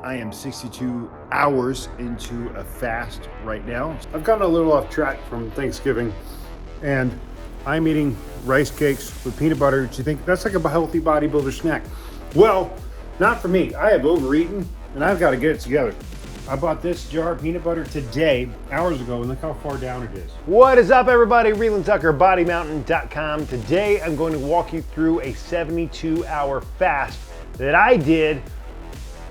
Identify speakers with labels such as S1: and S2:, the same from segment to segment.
S1: I am 62 hours into a fast right now. I've gotten a little off track from Thanksgiving, and I'm eating rice cakes with peanut butter. Do you think that's like a healthy bodybuilder snack? Well, not for me. I have overeaten, and I've got to get it together. I bought this jar of peanut butter today, hours ago, and look how far down it is.
S2: What is up, everybody? Reeland Tucker, BodyMountain.com. Today, I'm going to walk you through a 72-hour fast that I did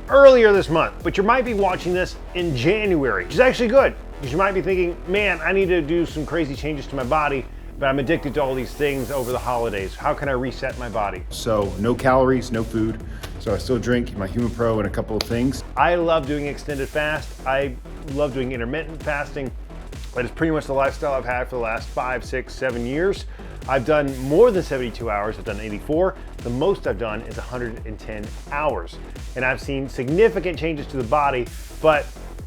S2: earlier this month. But you might be watching this in January, which is actually good, because you might be thinking, man, I need to do some crazy changes to my body, but I'm addicted to all these things over the holidays. How can I reset my body?
S1: So no calories, no food. So I still drink my Human Pro and a couple of things.
S2: I love doing extended fast. I love doing intermittent fasting. That is pretty much the lifestyle I've had for the last 5, 6, 7 years. I've done more than 72 hours. I've done 84. The most I've done is 110 hours. And I've seen significant changes to the body, but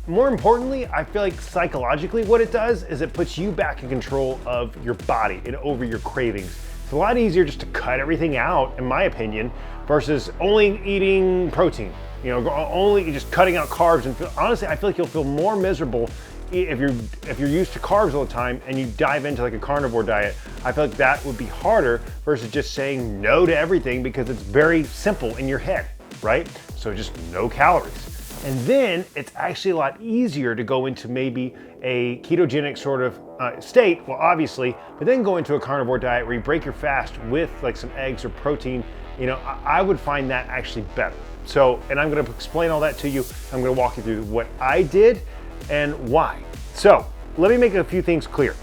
S2: more importantly, I feel like psychologically what it does is it puts you back in control of your body and over your cravings. It's a lot easier just to cut everything out, in my opinion, versus only eating protein. You know, only just cutting out carbs. And honestly, I feel like you'll feel more miserable if you're used to carbs all the time and you dive into like a carnivore diet. I feel like that would be harder versus just saying no to everything, because it's very simple in your head, right? So just no calories. And then it's actually a lot easier to go into maybe a ketogenic sort of state, well, obviously, but then go into a carnivore diet where you break your fast with like some eggs or protein. You know, I would find that actually better. So, and I'm gonna explain all that to you. I'm gonna walk you through what I did and why. So, let me make a few things clear.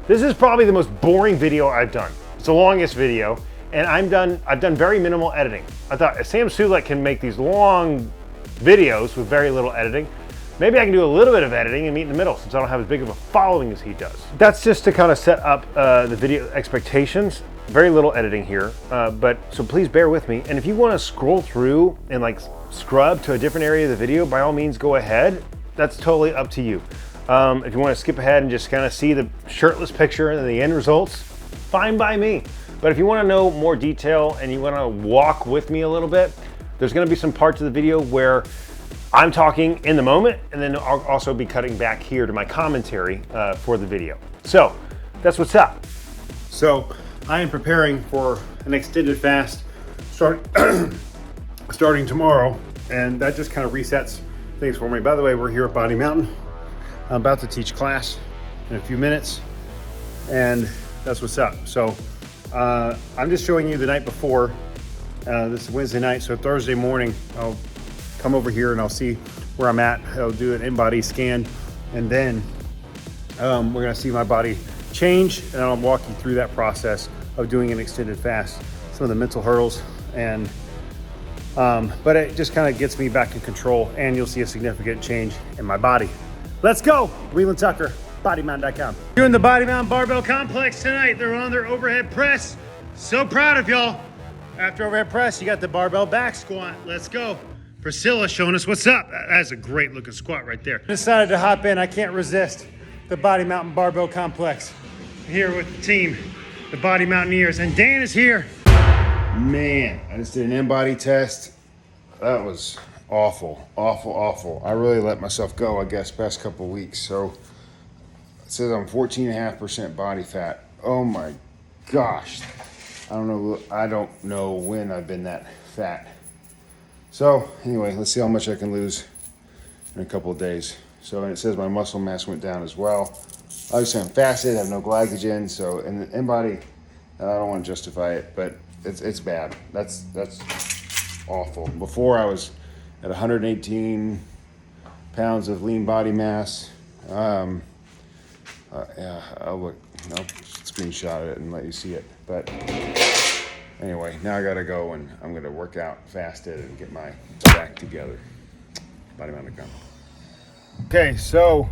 S2: This is probably the most boring video I've done. It's the longest video, and I've done very minimal editing. I thought Sam Sulek can make these long videos with very little editing. Maybe I can do a little bit of editing and meet in the middle, since I don't have as big of a following as he does. That's just to kind of set up the video expectations. Very little editing here, but so please bear with me. And if you want to scroll through and like scrub to a different area of the video, by all means go ahead. That's totally up to you. If you want to skip ahead and just kind of see the shirtless picture and the end results, fine by me. But if you want to know more detail and you want to walk with me a little bit, there's going to be some parts of the video where I'm talking in the moment, and then I'll also be cutting back here to my commentary for the video. So that's what's up.
S1: So I am preparing for an extended fast starting tomorrow, and that just kind of resets things for me. By the way, we're here at Body Mountain. I'm about to teach class in a few minutes, and that's what's up. So I'm just showing you the night before. This is Wednesday night, so Thursday morning I'll come over here and I'll see where I'm at. I'll do an InBody scan, and then we're gonna see my body change, and I'll walk you through that process of doing an extended fast, some of the mental hurdles, and but it just kind of gets me back in control, and you'll see a significant change in my body. Let's go. Reeland Tucker, BodyMountain.com. Doing the Body Mountain Barbell Complex tonight. They're on their overhead press. So proud of y'all. After overhead press, you got the barbell back squat. Let's go. Priscilla showing us what's up. That's a great looking squat right there. Decided to hop in. I can't resist the Body Mountain Barbell Complex. Here with the team, the Body Mountaineers, and Dan is here. Man, I just did an InBody test. That was awful, awful, awful. I really let myself go, I guess, past couple of weeks. So it says I'm 14.5% body fat. Oh my gosh. I don't know when I've been that fat. So anyway, let's see how much I can lose in a couple of days. So, and it says my muscle mass went down as well. Obviously I'm fasted, I have no glycogen, so in the InBody, I don't want to justify it, but it's bad. That's awful. Before I was at 118 pounds of lean body mass. Yeah, I'll screenshot it and let you see it. But anyway, now I gotta go, and I'm gonna work out fasted and get my back together. BodyMountain.com. Okay, so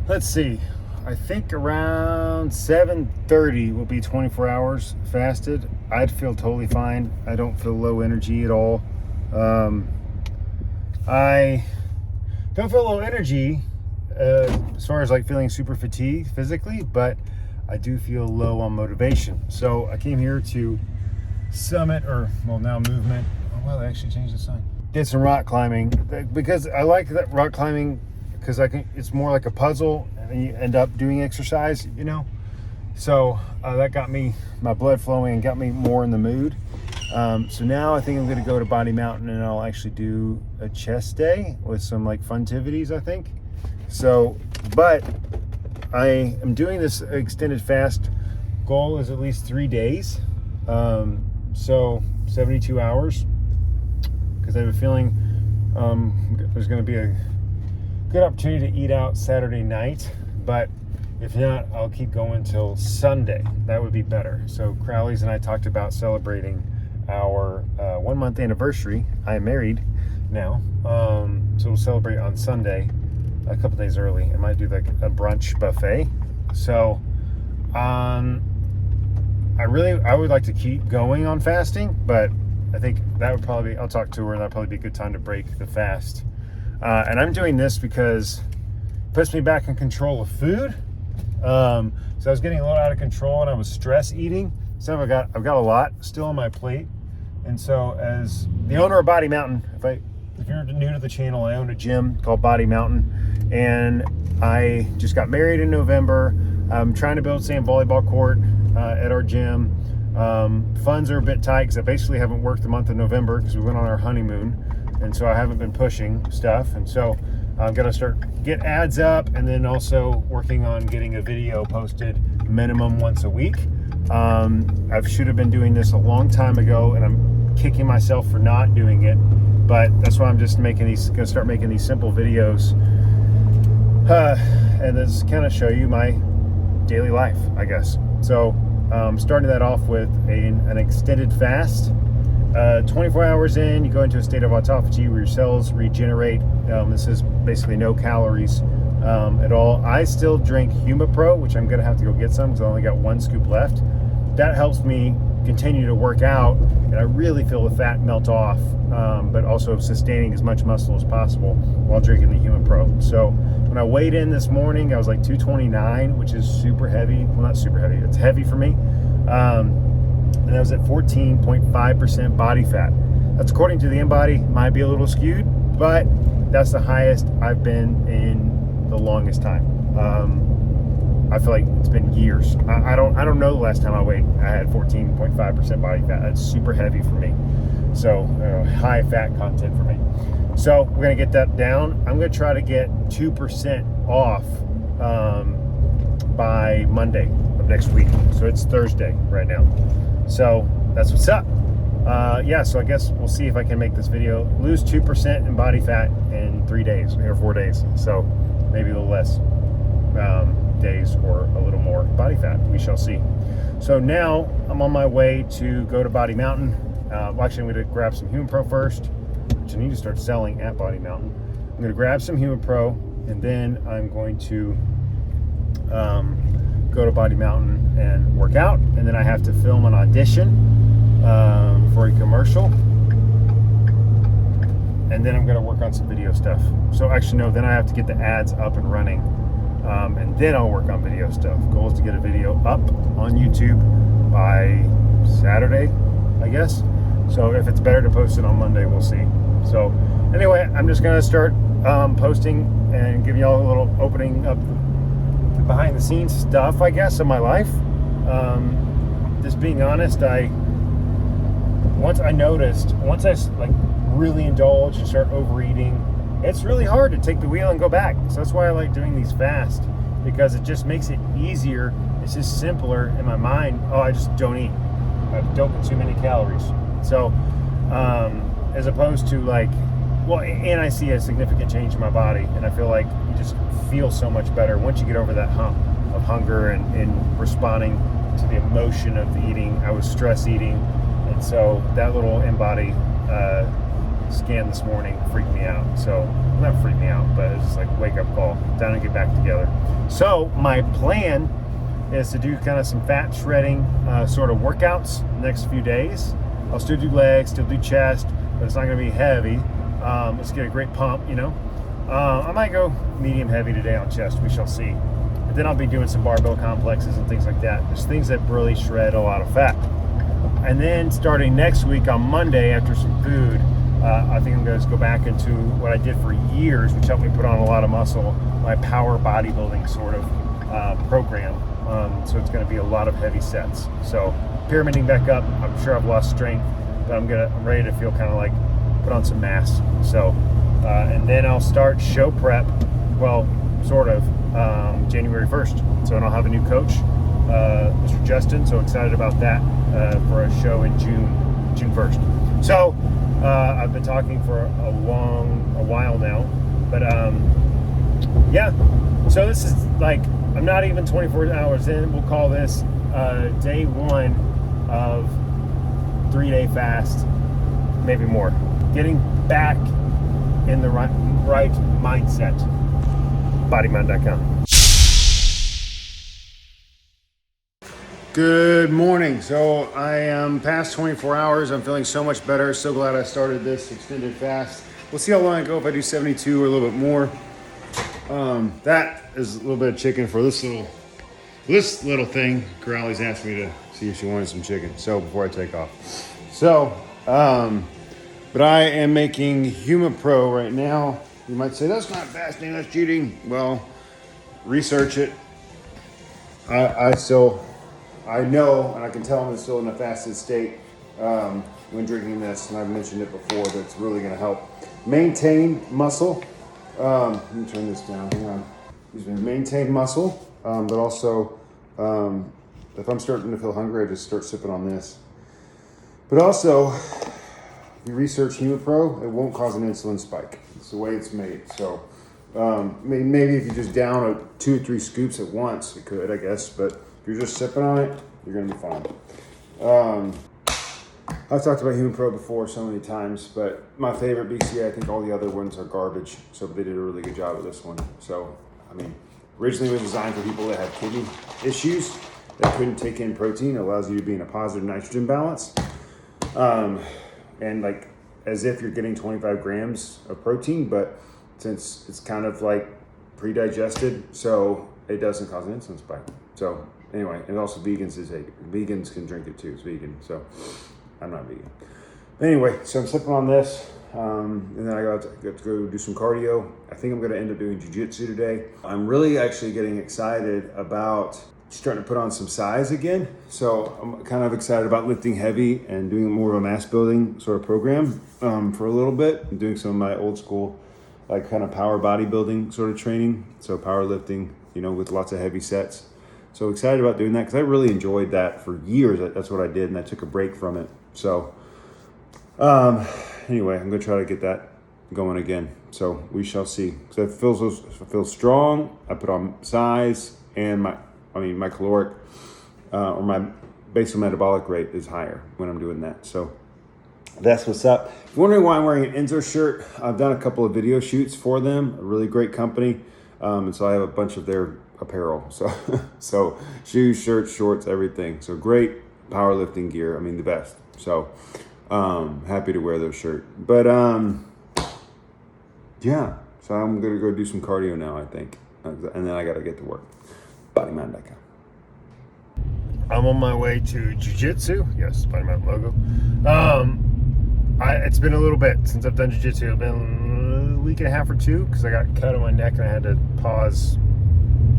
S1: let's see. I think around 7:30 will be 24 hours fasted. I'd feel totally fine. I don't feel low energy at all. I don't feel low energy as far as like feeling super fatigued physically, but I do feel low on motivation. So I came here to Summit, or well, now Movement. Oh wow, they actually changed the sign. did some rock climbing because I like that rock climbing because it's more like a puzzle and you end up doing exercise, you know. So that got me my blood flowing and got me more in the mood. So now I think I'm going to go to Body Mountain and I'll actually do a chest day with some like funtivities, I think. So, but I am doing this extended fast. Goal is at least 3 days. So 72 hours, because I have a feeling there's going to be a good opportunity to eat out Saturday night, but if not, I'll keep going till Sunday. That would be better. So Crowley's and I talked about celebrating our 1 month anniversary. I am married now, so we'll celebrate on Sunday, a couple days early. I might do like a brunch buffet. So I would like to keep going on fasting, but I think that would probably be, I'll talk to her, and that'd probably be a good time to break the fast. And I'm doing this because it puts me back in control of food. So I was getting a little out of control and I was stress eating. So I've got a lot still on my plate. And so as the owner of Body Mountain, if you're new to the channel, I own a gym called Body Mountain, and I just got married in November. I'm trying to build sand volleyball court at our gym. Funds are a bit tight because I basically haven't worked the month of November because we went on our honeymoon, and so I haven't been pushing stuff. And so I'm gonna get ads up, and then also working on getting a video posted minimum once a week. I should have been doing this a long time ago, and I'm kicking myself for not doing it. But that's why I'm just gonna start making these simple videos, and this kind of show you my daily life, I guess. So starting that off with an extended fast. 24 hours in, you go into a state of autophagy where your cells regenerate. This is basically no calories at all. I still drink HumaPro, which I'm gonna have to go get some because I only got 1 scoop left. That helps me continue to work out, and I really feel the fat melt off, but also sustaining as much muscle as possible while drinking the HumaPro. So when I weighed in this morning, I was like 229, which is super heavy. Well, not super heavy, it's heavy for me. And I was at 14.5% body fat. That's according to the InBody. Might be a little skewed, but that's the highest I've been in the longest time. I feel like it's been years. I don't know the last time I had 14.5% body fat. That's super heavy for me. So high fat content for me. So we're gonna get that down. I'm gonna try to get 2% off by Monday of next week. So it's Thursday right now. So that's what's up. Yeah, so I guess we'll see if I can make this video lose 2% in body fat in 3 days or 4 days. So maybe a little less days or a little more body fat. We shall see. So now I'm on my way to go to Body Mountain. Actually, I'm going to grab some HumaPro first, which I need to start selling at Body Mountain. I'm going to grab some HumaPro, and then I'm going to go to Body Mountain and work out, and then I have to film an audition for a commercial, and then I'm going to work on some video stuff. So actually no, then I have to get the ads up and running, and then I'll work on video stuff. Goal is to get a video up on YouTube by Saturday, I guess. So if it's better to post it on Monday, we'll see. So anyway, I'm just going to start posting and giving y'all a little opening up behind the scenes stuff, I guess, of my life. Just being honest, once I like really indulge and start overeating, it's really hard to take the wheel and go back. So that's why I like doing these fast, because it just makes it easier. It's just simpler in my mind. Oh, I just don't eat. I don't consume any calories. So as opposed to like, well, and I see a significant change in my body, and I feel like you just feel so much better once you get over that hump of hunger and responding to the emotion of the eating. I was stress eating, and so that little InBody scan this morning freaked me out. So not freaked me out, but it's just like wake up call, down and get back together. So my plan is to do kind of some fat shredding sort of workouts the next few days. I'll still do legs, still do chest, but it's not going to be heavy. Let's get a great pump, you know. I might go medium heavy today on chest. We shall see. But then I'll be doing some barbell complexes and things like that. There's things that really shred a lot of fat. And then starting next week on Monday, after some food, I think I'm going to go back into what I did for years, which helped me put on a lot of muscle, my power bodybuilding sort of program. So it's going to be a lot of heavy sets. So pyramiding back up. I'm sure I've lost strength, but I'm ready to feel kind of like put on some mass. So and then I'll start show prep. Well, sort of January 1st. So I'll have a new coach, Mr. Justin. So excited about that for a show in June 1st. So I've been talking for a while now, but yeah. So this is like, I'm not even 24 hours in. We'll call this day 1 of 3-day fast, maybe more. Getting back in the right mindset. BodyMind.com. Good morning. So I am past 24 hours. I'm feeling so much better. So glad I started this extended fast. We'll see how long I go, if I do 72 or a little bit more. That is a little bit of chicken for this little thing. Corrales asked me to see if she wanted some chicken. So before I take off. So, but I am making Huma Pro right now. You might say, that's not fasting, that's cheating. Well, research it. I know, and I can tell I'm still in a fasted state when drinking this, and I've mentioned it before, that it's really going to help maintain muscle. Let me turn this down, hang on. Maintain muscle, but also if I'm starting to feel hungry, I just start sipping on this. But also, if you research Huma Pro, it won't cause an insulin spike. It's the way it's made. So maybe if you just down 2 or 3 scoops at once, it could, I guess, but if you're just sipping on it, you're going to be fine. I've talked about Huma Pro before so many times, but my favorite BCA, I think all the other ones are garbage, so they did a really good job with this one. So, I mean, originally it was designed for people that have kidney issues that couldn't take in protein. It allows you to be in a positive nitrogen balance. And like, as if you're getting 25 grams of protein, but since it's kind of like pre-digested, so it doesn't cause an insulin spike. So anyway, and also vegans can drink it too. It's vegan, so I'm not vegan. But anyway, so I'm sipping on this, and then I got to go do some cardio. I think I'm going to end up doing jiu-jitsu today. I'm really actually getting excited about starting to put on some size again. So I'm kind of excited about lifting heavy and doing more of a mass building sort of program for a little bit. I'm doing some of my old school, like kind of power bodybuilding sort of training. So powerlifting, with lots of heavy sets. So excited about doing that because I really enjoyed that for years. That's what I did, and I took a break from it. So anyway, I'm gonna try to get that going again. So we shall see. So it feels strong. I put on size, and my caloric or my basal metabolic rate is higher when I'm doing that. So that's what's up. If you're wondering why I'm wearing an Enzo shirt, I've done a couple of video shoots for them. A really great company, and so I have a bunch of their apparel. So shoes, shirts, shorts, everything. So great powerlifting gear. I mean, the best. So happy to wear those shirts. But yeah. So I'm gonna go do some cardio now, I think, and then I gotta get to work. BodyMind.com. I'm on my way to jiu-jitsu. Yes, BodyMind logo. It's been a little bit since I've done jiu-jitsu. It's been a week and a half or 2 because I got cut on my neck and I had to pause.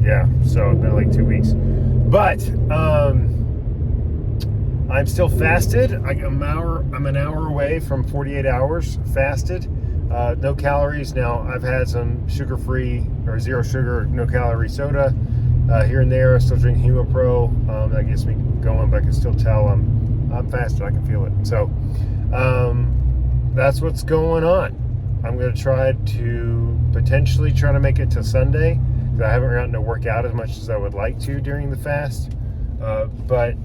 S1: Yeah, so it's been like 2 weeks. But I'm still fasted. I'm an hour away from 48 hours fasted. No calories. Now I've had some sugar-free or zero sugar, no calorie soda here and there. I still drink Huma Pro. That gets me going, but I can still tell I'm fasted. I can feel it. So that's what's going on. I'm going to try to potentially make it to Sunday. I haven't gotten to work out as much as I would like to during the fast. But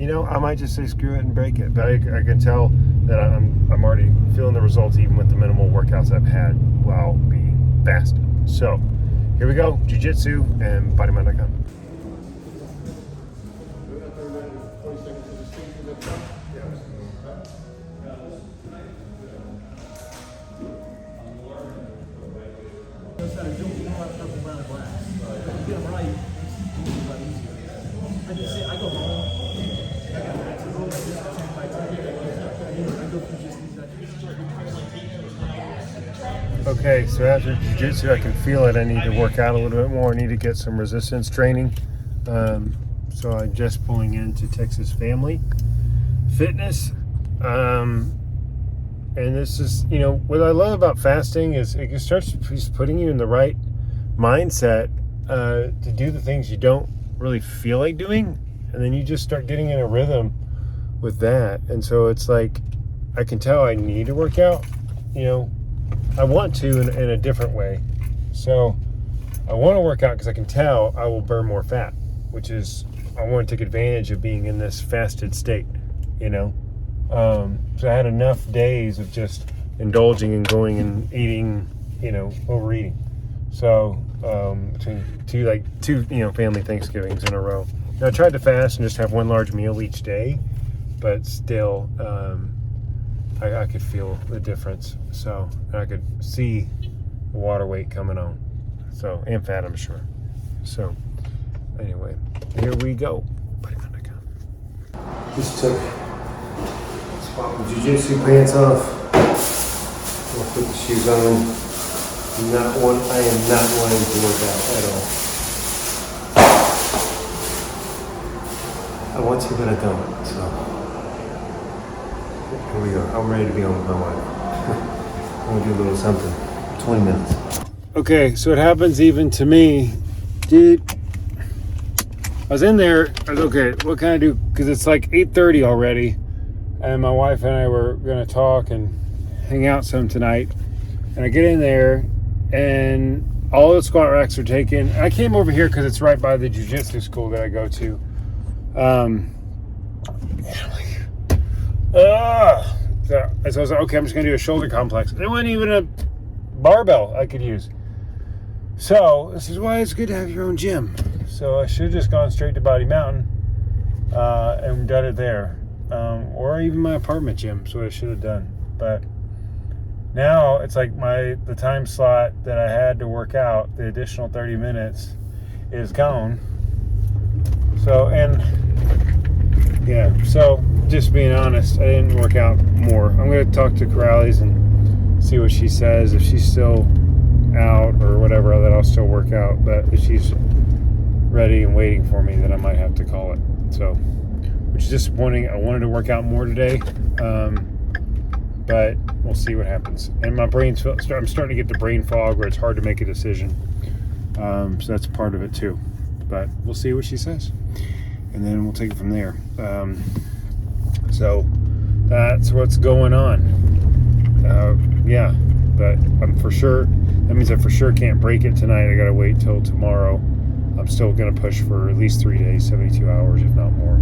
S1: I might just say screw it and break it. But I can tell that I'm already feeling the results even with the minimal workouts I've had while being fasted. So here we go, jiu-jitsu and BodyMind.com.
S3: I go home. I got back to home. I just check my time. I go through just these.
S1: Okay, so after jiu-jitsu, I can feel it. I need to work out a little bit more. I need to get some resistance training. So I'm just pulling into Texas Family Fitness. And this is, you know, what I love about fasting is it starts putting you in the right mindset to do the things you don't really feel like doing. And then you just start getting in a rhythm with that. And so it's like, I can tell I need to work out, you know, I want to in a different way. So I want to work out because I can tell I will burn more fat, which is, I want to take advantage of being in this fasted state, you know. So I had enough days of just indulging and going and eating, you know, overeating. So between two, you know, family Thanksgivings in a row. Now I tried to fast and just have one large meal each day, but still, I could feel the difference. So I could see the water weight coming on. So, and fat, I'm sure. So anyway, here we go. Just took my jiu-jitsu pants off. I'll put the shoes on. I am not wanting to work out at all. I want to, but I don't. So here we go. I'm ready to be home with my wife. I'm gonna do a little something. 20 minutes. Okay, so it happens even to me, dude. I was in there. I was okay. What can I do? Because it's like 8:30 already, and my wife and I were gonna talk and hang out some tonight. And I get in there, and all the squat racks are taken. I came over here because it's right by the jiu-jitsu school that I go to. And I'm like, ugh. So I was like, okay, I'm just gonna do a shoulder complex. There wasn't even a barbell I could use. So this is why it's good to have your own gym. So I should have just gone straight to Body Mountain and done it there, or even my apartment gym. So I should have done. But now it's like the time slot that I had to work out, the additional 30 minutes, is gone. So, and yeah, so just being honest, I didn't work out more. I'm going to talk to Corrales and see what she says. If she's still out or whatever, that I'll still work out. But if she's ready and waiting for me, then I might have to call it. So, which is disappointing. I wanted to work out more today, but we'll see what happens. And my brain's, I'm starting to get the brain fog where it's hard to make a decision. So that's part of it too. But we'll see what she says, and then we'll take it from there. So that's what's going on. Yeah, but I'm for sure. That means I for sure can't break it tonight. I gotta wait till tomorrow. I'm still gonna push for at least 3 days, 72 hours, if not more.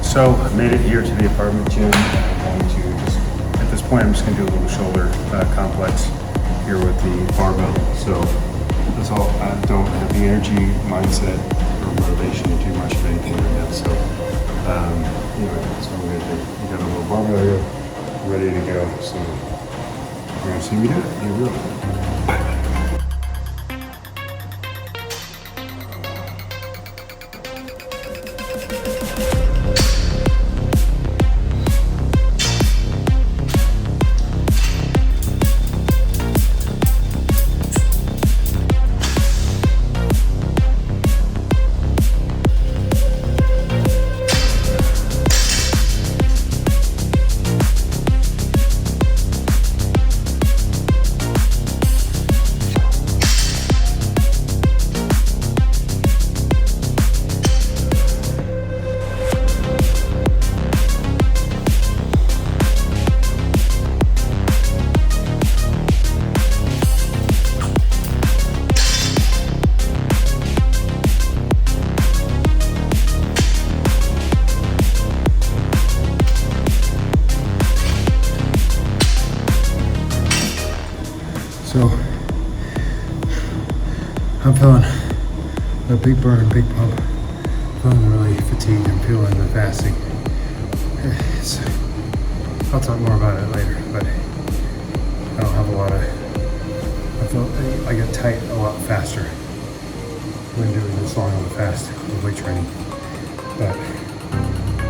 S1: So I made it here to the apartment gym. I'm going to just, at this point, I'm just gonna do a little shoulder complex here with the barbell. So that's all. I don't have the energy, mindset, or motivation to do much of anything right now. So anyway, that's what I'm gonna do. We got a little barbell here, ready to go. So you're gonna see me do it. Here we go. So I'm feeling a big burn, big pump. Feeling really fatigued and feeling the fasting. I'll talk more about it later, but I don't have a lot of, I feel I get tight a lot faster when doing this long on the fast with weight training. But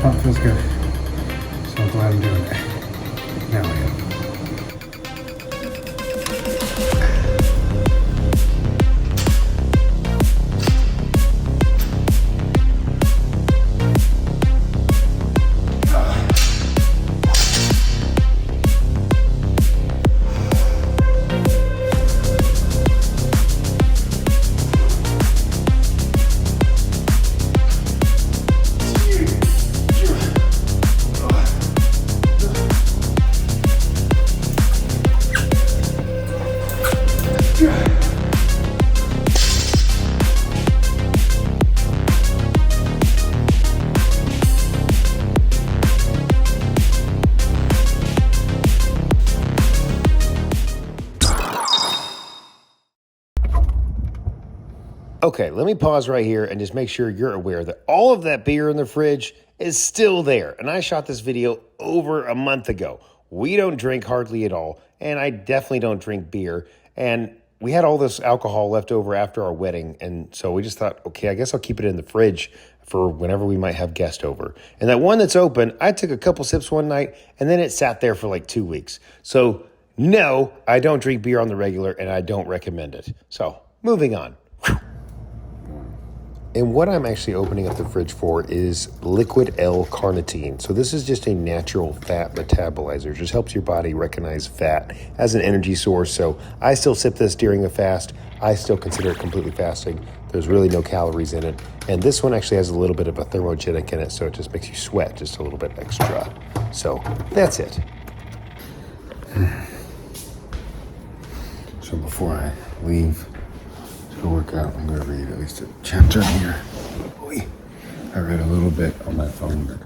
S1: pump feels good, so I'm glad I'm doing it. Now I am.
S4: Okay, let me pause right here and just make sure you're aware that all of that beer in the fridge is still there. And I shot this video over a month ago. We don't drink hardly at all, and I definitely don't drink beer. And we had all this alcohol left over after our wedding, and so we just thought, okay, I guess I'll keep it in the fridge for whenever we might have guests over. And that one that's open, I took a couple sips one night, and then it sat there for like 2 weeks. So no, I don't drink beer on the regular, and I don't recommend it. So moving on. And what I'm actually opening up the fridge for is liquid L-carnitine. So this is just a natural fat metabolizer. It just helps your body recognize fat as an energy source. So I still sip this during a fast. I still consider it completely fasting. There's really no calories in it. And this one actually has a little bit of a thermogenic in it, so it just makes you sweat just a little bit extra. So that's it.
S5: So before I leave to work out, I'm gonna read at least a chapter in here. I read a little bit on my phone, but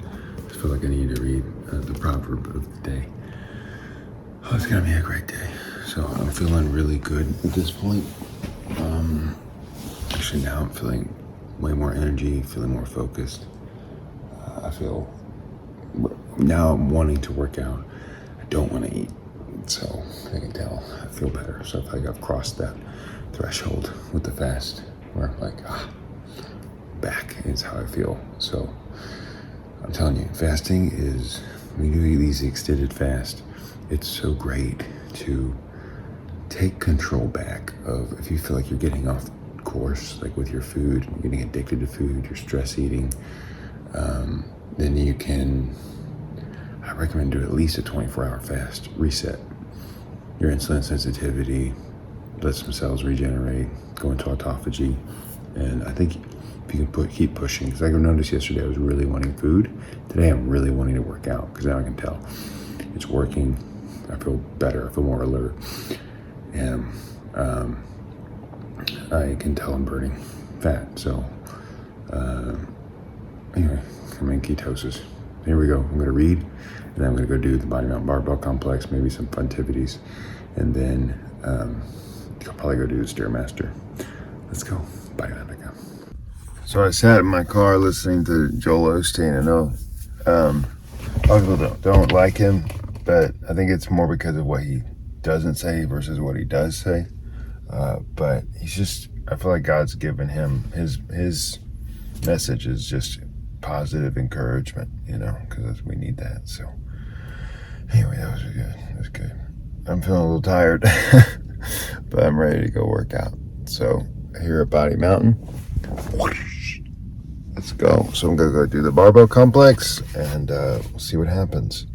S5: I feel like I need to read the proverb of the day. Oh, it's gonna be a great day. So I'm feeling really good at this point. Actually now I'm feeling way more energy, feeling more focused. I feel, now I'm wanting to work out. I don't want to eat. So I can tell I feel better. So I feel like I've crossed that threshold with the fast where I'm like, back is how I feel. So I'm telling you, fasting is, when you do these extended fast, it's so great to take control back of, if you feel like you're getting off course, like with your food, you're getting addicted to food, you're stress eating, then you can, I recommend do at least a 24-hour fast, reset your insulin sensitivity, let some cells regenerate, go into autophagy. And I think if you can keep pushing, because I noticed yesterday I was really wanting food. Today I'm really wanting to work out, because now I can tell it's working. I feel better, I feel more alert. And I can tell I'm burning fat. So anyway, I'm in ketosis. Here we go. I'm gonna read, and then I'm gonna go do the Body Mountain Barbell Complex, maybe some funtivities, and then I'll probably go do the Stairmaster. Let's go. Bye, Annika. So I sat in my car listening to Joel Osteen. I know a lot of people don't like him, but I think it's more because of what he doesn't say versus what he does say. But he's just, I feel like God's given him, his message is just positive encouragement, you know, because we need that. So anyway, that was good. It was good. I'm feeling a little tired, but I'm ready to go work out. So here at Body Mountain, let's go. So I'm gonna go do the barbell complex, and we'll see what happens.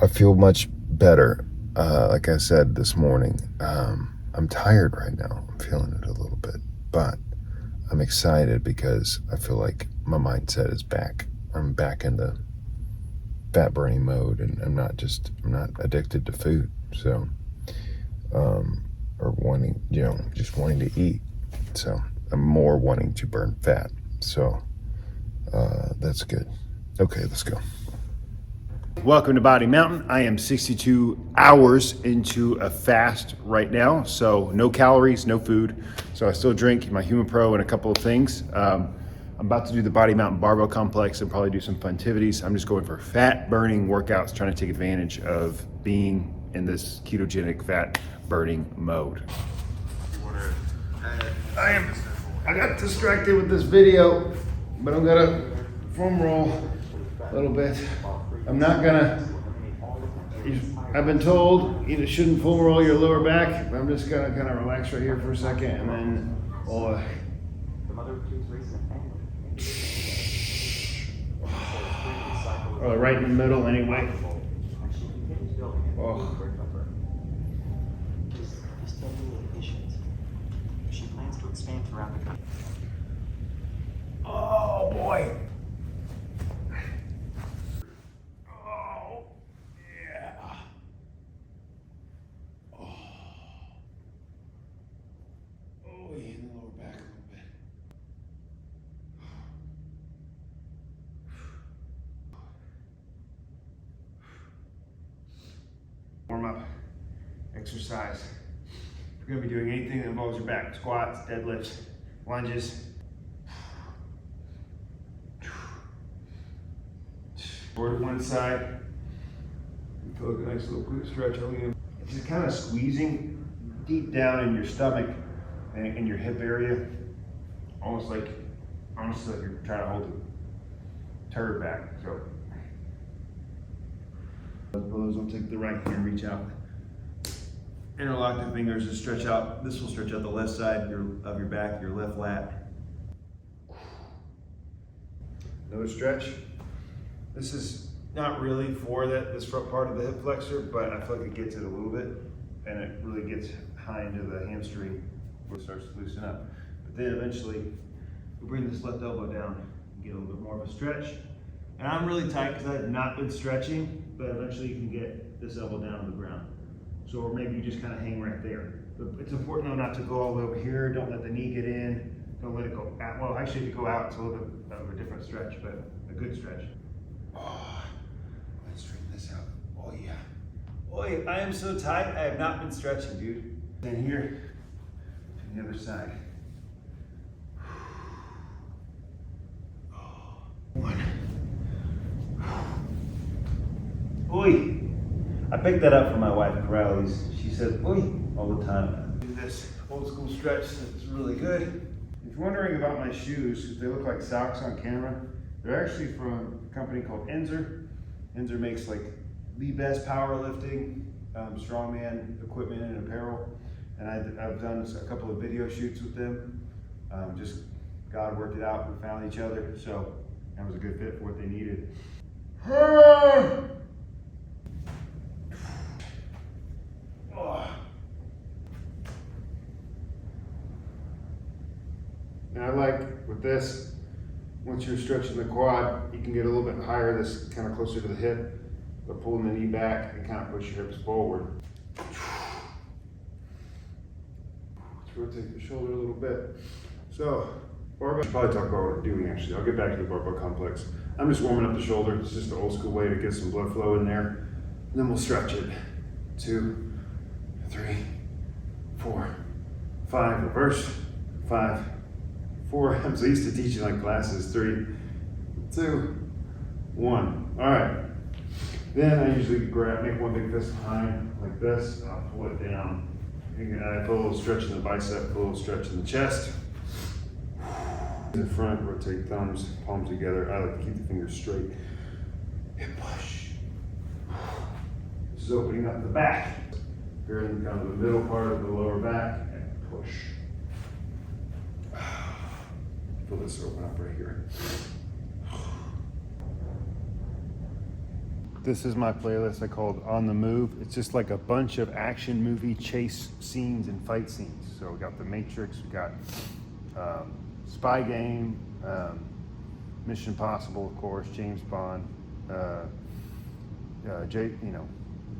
S5: I feel much better. Like I said this morning, I'm tired right now. I'm feeling it a little bit, but I'm excited because I feel like my mindset is back. I'm back in the fat burning mode, and I'm not addicted to food. So, or wanting, just wanting to eat. So I'm more wanting to burn fat. So, that's good. Okay, let's go.
S1: Welcome to Body Mountain. I am 62 hours into a fast right now, so no calories, no food. So I still drink my Human Pro and a couple of things. I'm about to do the Body Mountain Barbell Complex and probably do some funtivities. I'm just going for fat burning workouts, trying to take advantage of being in this ketogenic fat burning mode. I got distracted with this video, but I'm gonna foam roll a little bit. I'm not gonna, I've been told you shouldn't foam roll your lower back, but I'm just gonna kind of relax right here for a second, and then we'll, right in the middle anyway. Oh. Oh boy. Oh yeah. Oh, yeah, in the lower back a little bit. Warm up exercise. We're gonna be doing anything that involves your back. Squats, deadlifts, lunges. Forward to one side. Feel like a nice little glute stretch. Just kind of squeezing deep down in your stomach and in your hip area. Almost like, honestly, like you're trying to hold a turd back. So, we'll take the right hand, reach out. Interlock the fingers and stretch out. This will stretch out the left side of your back, your left lat. Another stretch. This is not really for this front part of the hip flexor, but I feel like it gets it a little bit, and it really gets high into the hamstring where it starts to loosen up. But then eventually, we bring this left elbow down and get a little bit more of a stretch. And I'm really tight because I have not been stretching, but eventually you can get this elbow down to the ground. So, or maybe you just kind of hang right there. But it's important though not to go all the way over here. Don't let the knee get in. Don't let it go out. Well, actually, if you go out, it's a little bit of a different stretch, but a good stretch. Oh, let's straighten this out. Oh yeah. Boy, I am so tight. I have not been stretching, dude. And here, to the other side. One. Oi. I picked that up from my wife, Corrales. She said, oi, all the time. Do this old school stretch. It's really good. If you're wondering about my shoes, if they look like socks on camera, they're actually from a company called Enzer. Enzer makes like the best powerlifting, strongman equipment and apparel. And I've done a couple of video shoots with them. Just God worked it out. We found each other. So that was a good fit for what they needed. And I like with this, once you're stretching the quad, you can get a little bit higher, this kind of closer to the hip, but pulling the knee back and kind of push your hips forward. Let's rotate the shoulder a little bit. So, barbell, I should probably talk about what we're doing actually. I'll get back to the barbell complex. I'm just warming up the shoulder. It's just the old school way to get some blood flow in there. And then we'll stretch it. 2, 3, 4, 5, reverse, 5, 4. I'm so used to teaching like classes. 3, 2, 1. All right. Then I usually make one big fist behind like this. I'll pull it down. And I put a little stretch in the bicep, put a little stretch in the chest. In front, rotate thumbs, palms together. I like to keep the fingers straight. Hip push. This is opening up the back. Here in kind of the middle part of the lower back and push. Feel this open up right here. This is my playlist I called On the Move. It's just like a bunch of action movie chase scenes and fight scenes. So we got The Matrix, we got Spy Game, Mission Impossible, of course, James Bond,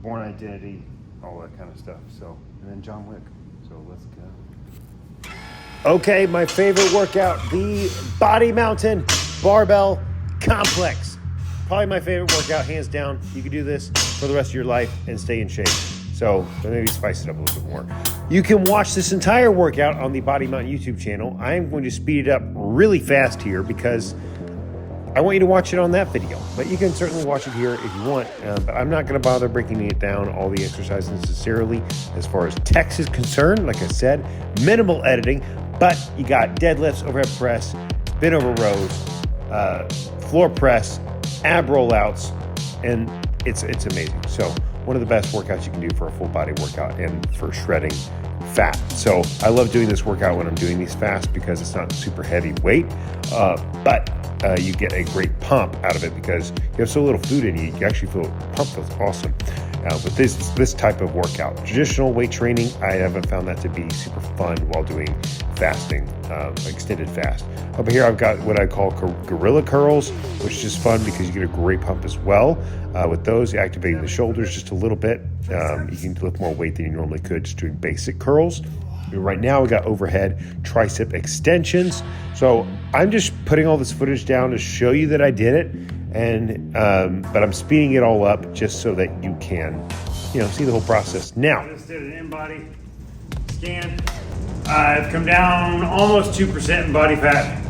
S1: Born Identity, all that kind of stuff. So, and then John Wick. So let's go.
S4: Okay, my favorite workout, the Body Mountain Barbell Complex. Probably my favorite workout, hands down. You can do this for the rest of your life and stay in shape. So maybe spice it up a little bit more. You can watch this entire workout on the Body Mountain YouTube channel. I am going to speed it up really fast here because I want you to watch it on that video. But you can certainly watch it here if you want. But I'm not going to bother breaking it down, all the exercises necessarily. As far as text is concerned, like I said, minimal editing. But you got deadlifts, overhead press, bent over rows, floor press, ab rollouts, and it's amazing. So one of the best workouts you can do for a full body workout and for shredding fat. So I love doing this workout when I'm doing these fast because it's not super heavy weight, but you get a great pump out of it because you have so little food in you. You actually feel pumped. That's awesome. But this type of workout, traditional weight training, I haven't found that to be super fun while doing fasting, extended fast. Over here, I've got what I call gorilla curls, which is just fun because you get a great pump as well. With those, you're activating the shoulders just a little bit. You can lift more weight than you normally could just doing basic curls. Right now, we got overhead tricep extensions. So I'm just putting all this footage down to show you that I did it. And but I'm speeding it all up just so that you can see the whole process. Now,
S1: I just did an InBody scan. I've come down almost 2% in body fat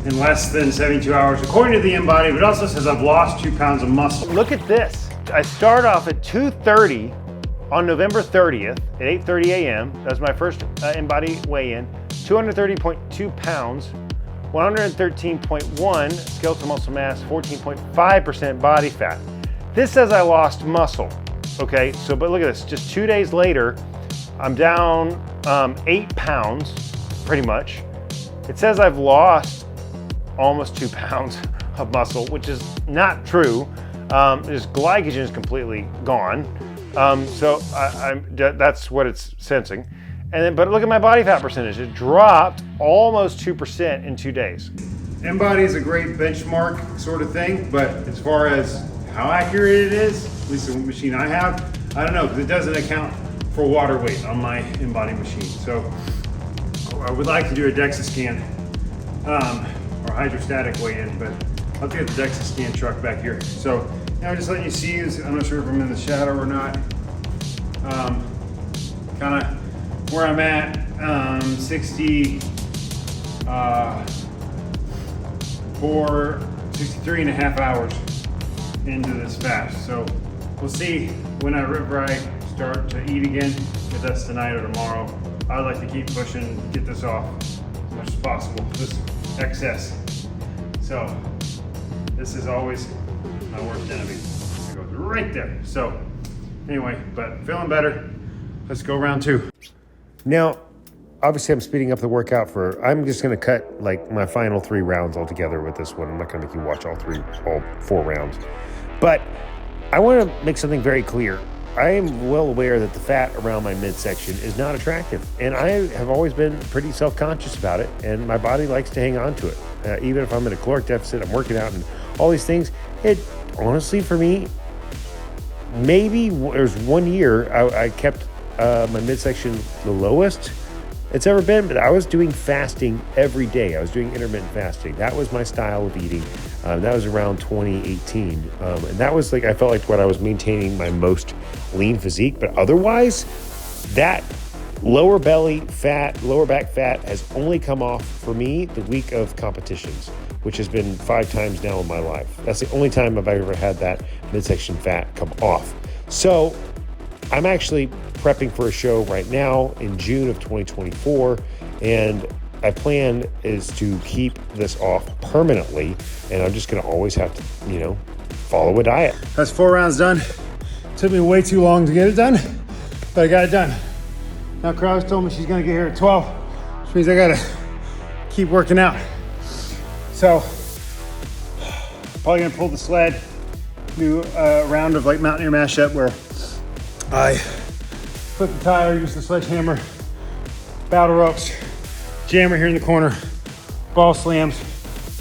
S1: in less than 72 hours, according to the InBody, but it also says I've lost 2 pounds of muscle.
S2: Look at this. I start off at 2:30 on November 30th at 8:30 a.m. That was my first InBody weigh-in. 230.2 pounds, 113.1 skeletal muscle mass, 14.5% body fat. This says I lost muscle. Okay, so but look at this. Just 2 days later, I'm down 8 pounds, pretty much. It says I've lost almost 2 pounds of muscle, which is not true. This glycogen is completely gone. So that's what it's sensing. And then, but look at my body fat percentage. It dropped almost 2% in 2 days.
S1: InBody is a great benchmark sort of thing, but as far as how accurate it is, at least the machine I have, I don't know, because it doesn't account for water weight on my InBody machine. So I would like to do a DEXA scan or hydrostatic weigh-in, but I'll get the DEXA scan truck back here. So now just letting you see this. I'm not sure if I'm in the shadow or not. Kind of where I'm at, 63 and a half hours into this fast. So we'll see whenever I start to eat again, if that's tonight or tomorrow. I'd like to keep pushing, get this off as much as possible, this excess. So this is always my worst enemy. It goes right there. So anyway, but feeling better. Let's go round 2.
S4: Now, obviously I'm speeding up the workout I'm just going to cut like my final 3 rounds altogether with this one. I'm not going to make you watch all 4 rounds. But I want to make something very clear. I am well aware that the fat around my midsection is not attractive. And I have always been pretty self-conscious about it. And my body likes to hang on to it. Even if I'm in a caloric deficit, I'm working out and all these things. It honestly, for me, maybe there's 1 year I kept my midsection the lowest it's ever been, but I was doing fasting every day. I was doing intermittent fasting. That was my style of eating. That was around 2018. And that was like, I felt like what I was maintaining my most lean physique, but otherwise that lower belly fat, lower back fat has only come off for me the week of competitions, which has been 5 times now in my life. That's the only time I've ever had that midsection fat come off. So I'm actually prepping for a show right now in June of 2024, and my plan is to keep this off permanently, and I'm just gonna always have to, follow a diet.
S1: That's 4 rounds done. Took me way too long to get it done, but I got it done. Now Kraus told me she's gonna get here at 12, which means I gotta keep working out. So, probably gonna pull the sled, do a round of like mountaineer mashup where I flip the tire, use the sledgehammer, battle ropes, jammer here in the corner, ball slams.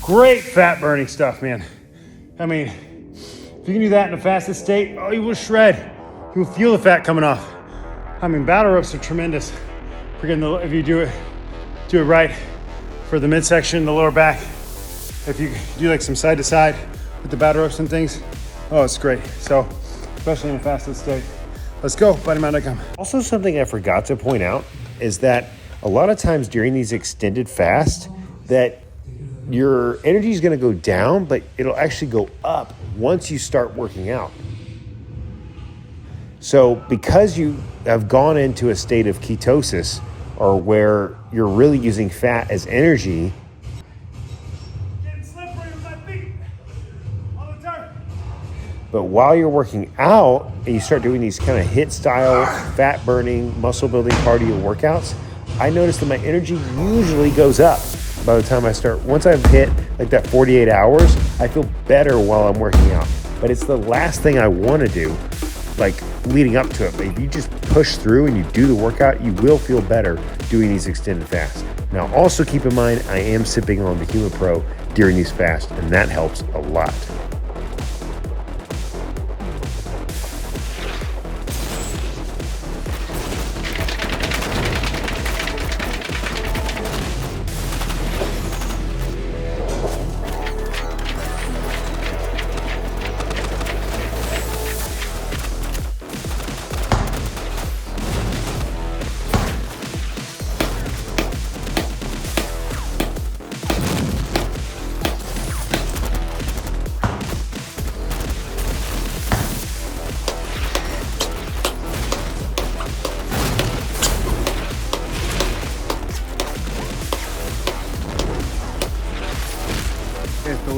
S1: Great fat burning stuff, man. I mean, if you can do that in the fastest state, oh, you will shred. You will feel the fat coming off. I mean, battle ropes are tremendous. If you do it right for the midsection, the lower back. If you do like some side to side with the battle ropes and things, oh, it's great. So, especially in the fastest state. Let's go, BodyMount.com.
S4: Also, something I forgot to point out is that a lot of times during these extended fasts, that your energy is going to go down, but it'll actually go up once you start working out. So because you have gone into a state of ketosis, or where you're really using fat as energy, but while you're working out and you start doing these kind of HIIT style, fat burning, muscle building cardio workouts, I notice that my energy usually goes up by the time I start. Once I've hit like that 48 hours, I feel better while I'm working out. But it's the last thing I want to do, like leading up to it. But if you just push through and you do the workout, you will feel better doing these extended fasts. Now, also keep in mind, I am sipping on the Human Pro during these fasts, and that helps a lot.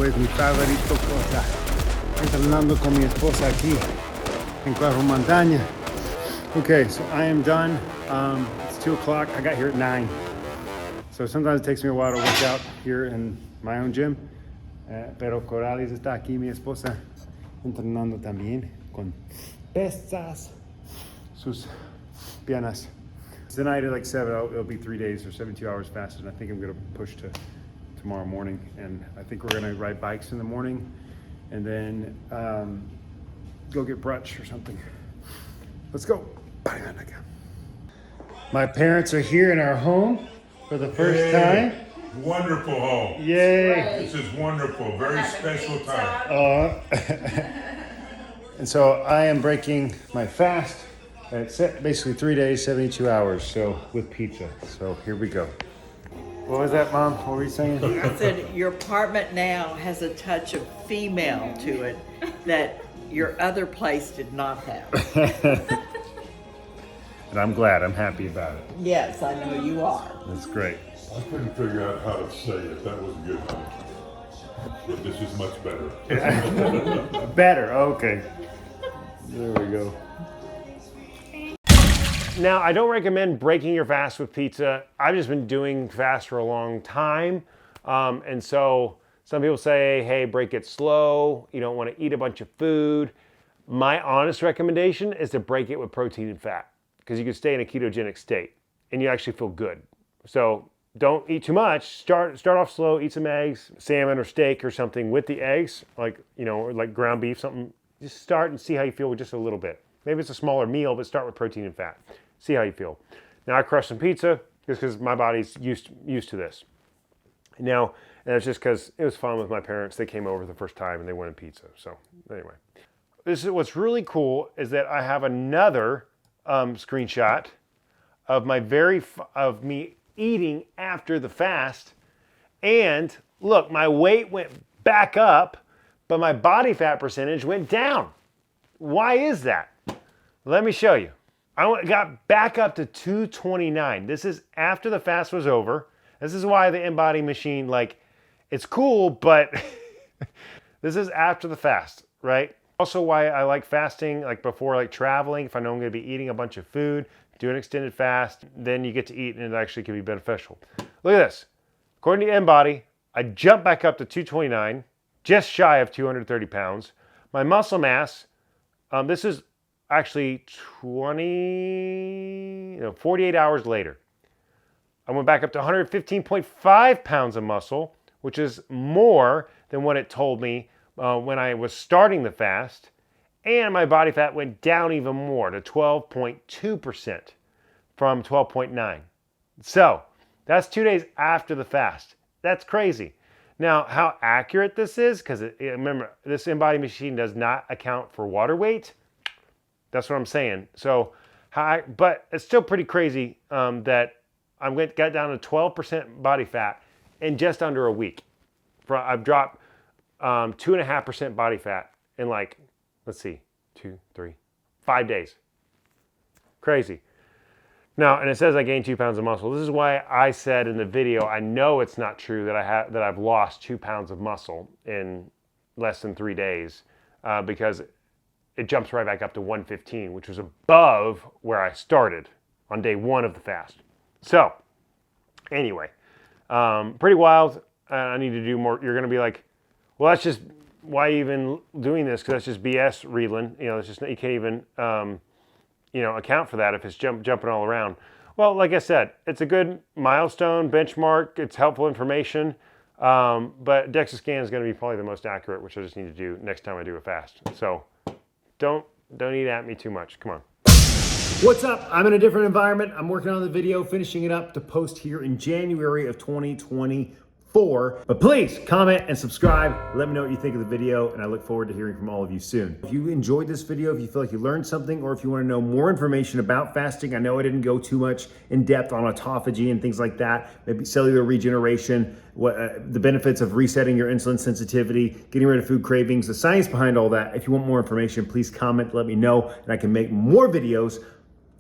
S1: es mi favorito cosa. Entrenando con mi esposa aquí en Cuervo Montaña. Okay, so I am done. It's 2 o'clock. I got here at 9. So sometimes it takes me a while to work out here in my own gym. Pero Coralis está aquí, mi esposa, entrenando también con pesas sus piernas. Tonight at like 7, it'll be 3 days or 72 hours fasted. And I think I'm gonna push to tomorrow morning. And I think we're gonna ride bikes in the morning and then go get brunch or something. Let's go. My parents are here in our home for the first time.
S6: Wonderful home.
S1: Yay.
S6: This is wonderful. Very special time.
S1: And so I am breaking my fast. It's basically 3 days, 72 hours, so with pizza. So here we go. What was that, Mom? What were you saying?
S7: I said your apartment now has a touch of female to it that your other place did not have.
S1: And I'm glad. I'm happy about it.
S7: Yes, I know you are.
S1: That's great.
S6: I couldn't figure out how to say it. That was good. But this is much better.
S1: Better. Okay. There we go.
S2: Now, I don't recommend breaking your fast with pizza. I've just been doing fast for a long time. And so some people say, hey, break it slow. You don't want to eat a bunch of food. My honest recommendation is to break it with protein and fat because you can stay in a ketogenic state and you actually feel good. So don't eat too much. Start off slow, eat some eggs, salmon or steak or something with the eggs, like, you know, or like ground beef, something. Just start and see how you feel with just a little bit. Maybe it's a smaller meal, but start with protein and fat. See how you feel. Now I crushed some pizza just because my body's used to this. Now, and it's just because it was fun with my parents. They came over the first time and they wanted pizza. So anyway, this is what's really cool is that I have another screenshot of of me eating after the fast. And look, my weight went back up, but my body fat percentage went down. Why is that? Let me show you. I got back up to 229. This is after the fast was over. This is why the InBody machine, like, it's cool, but this is after the fast, right? Also why I like fasting, like before like traveling, if I know I'm gonna be eating a bunch of food, do an extended fast, then you get to eat and it actually can be beneficial. Look at this. According to InBody, I jumped back up to 229, just shy of 230 pounds. My muscle mass, this is actually 48 hours later. I went back up to 115.5 pounds of muscle, which is more than what it told me when I was starting the fast. And my body fat went down even more to 12.2% from 12.9. So that's 2 days after the fast. That's crazy. Now, how accurate this is, because remember, this InBody machine does not account for water weight. That's what I'm saying. So, but it's still pretty crazy that I got down to 12% body fat in just under a week. I've dropped 2.5% body fat in like, let's see, 5 days. Crazy. Now, and it says I gained 2 pounds of muscle. This is why I said in the video, I know it's not true that I've lost 2 pounds of muscle in less than 3 days because it jumps right back up to 115, which was above where I started on day 1 of the fast. So, anyway, pretty wild. I need to do more. You're going to be like, well, that's just, why even doing this? Because that's just BS, Reedland. You know, it's just, you can't even, account for that if it's jumping all around. Well, like I said, it's a good milestone, benchmark. It's helpful information. But DEXA scan is going to be probably the most accurate, which I just need to do next time I do a fast. So, don't eat at me too much. Come on.
S1: What's up? I'm in a different environment. I'm working on the video, finishing it up to post here in January of 2024. But please comment and subscribe. Let me know what you think of the video, and I look forward to hearing from all of you soon. If you enjoyed this video, if you feel like you learned something, or if you want to know more information about fasting, I know I didn't go too much in depth on autophagy and things like that, maybe cellular regeneration, the benefits of resetting your insulin sensitivity, getting rid of food cravings, the science behind all that. If you want more information, please comment, let me know, and I can make more videos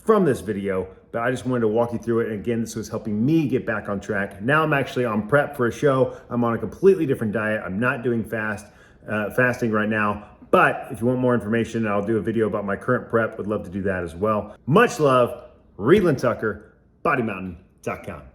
S1: from this video, but I just wanted to walk you through it. And again, this was helping me get back on track. Now I'm actually on prep for a show. I'm on a completely different diet. I'm not doing fasting right now. But if you want more information, I'll do a video about my current prep. Would love to do that as well. Much love, Reedland Tucker, BodyMountain.com.